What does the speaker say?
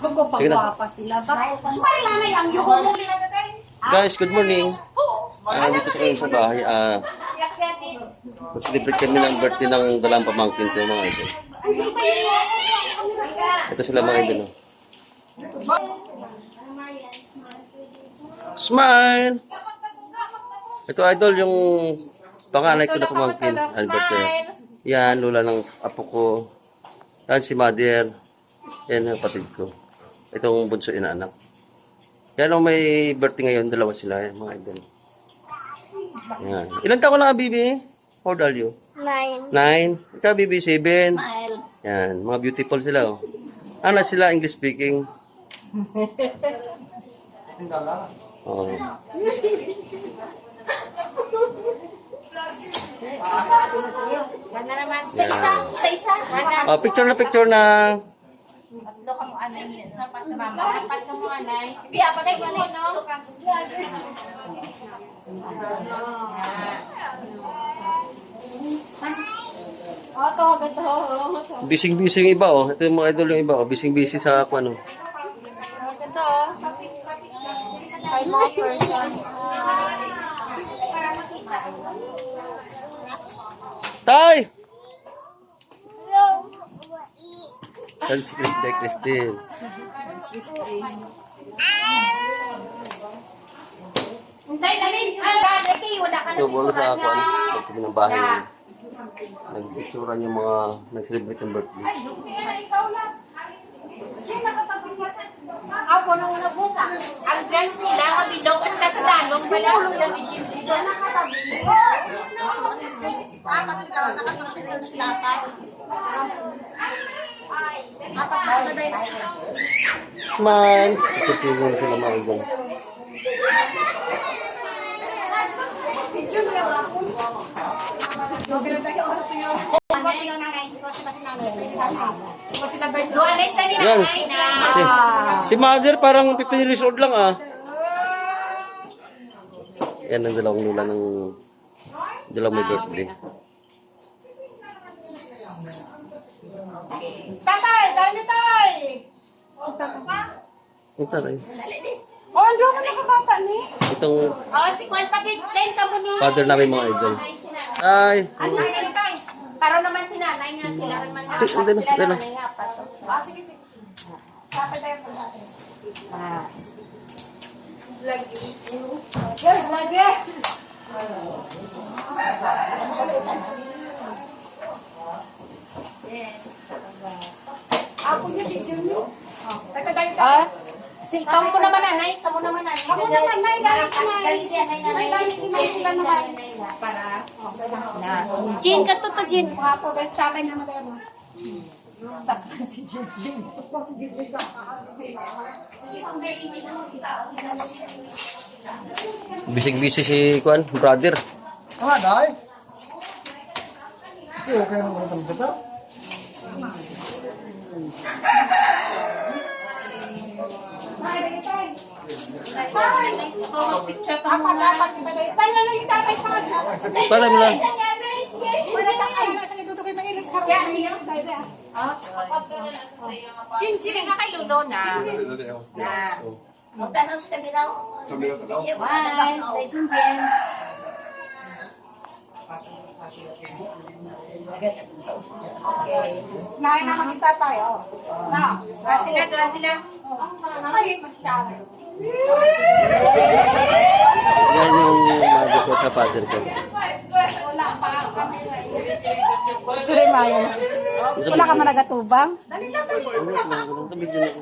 Magpapagwapa sila. Smile na yung yung. Guys, good morning. Dito kayo sa bahay. Celebrate kami ng birthday ng dalang pamangkin ko, mga idol. Ito sila, mga idol. Smile! Ito, idol, yung panganay ko na pamangkin. Birthday. Yan, lula ng apo ko. Yan, si mother. Yan, ang kapatid ko. Itong bunso inaanak. Yan, may birthday ngayon. Dalawa sila, mga idol. Yan. Ilan taon ko na ka, Bibi? How old are you? 9. 9. Ikaw, Bibi, 7. Yan, mga beautiful sila, oh. Ano sila, English speaking? Oh. Wala naman. Sa isa. Oh, picture na. Tatlo ka mo anay. Apat ka mo anay. Biya, patay mo no? Bising-bising iba, oh. Ito yung mga idol yung iba, oh. Bising-busy sa ako, ano. Ito, kay mga person. Tay! Saan si Christine? Ito, wala sa ako, ano. Ito ng bahay. Nagpicturan yung mga nag-celebrate ng birthday. Ako nung nabuka. Ang dress nila, kabidog, basta sa dalong pala. Apat sila, nakatapit sila pa. Smile! Ito tingnan sila mga idol. Yan. Si mother parang 15 years old lang, ah. Yan ang dalawang lula ng dalawang may birthday. Tatay, dami tay. Ito rin. Oh, ano ka nakabata ni? Itong Oh, si Juan Pagit-Len ka mo ni. father namin mga idol. Ay! Ano ka tay? Pero naman si nanay nga, sila rin man nga. Hindi, hindi na, Sila hindi na. nanay nga pa to. Sige. Kapit tayo po natin. Lagi. Yes, lagi. Ako niya, si Jimmy. Ah? Si kamu mo naman nanay, kamu naman nanay. Kamu naman, nay, dahil nanay. Dahil yan, nay, nanay. Ay, dahil sinay sila naman. Para. Jin ka to Jin. Ako, dahil sa akin naman tayo mo. Takpan si Jimmy. Bising-busy si Kuan, brother. Ah, dai. Okay naman ang bata. Picture ka mo nga. Pala mo lang. Jin nga kay Lulo na. Magtanong sa kabila. Bye. Stay tuned din. Nain na mag-isa tayo. Na. Gawa sila. Yan yung mother ko sa father ko. Ito rin, Maya. Wala ka man nagatubang? Ano, tabig yun ako.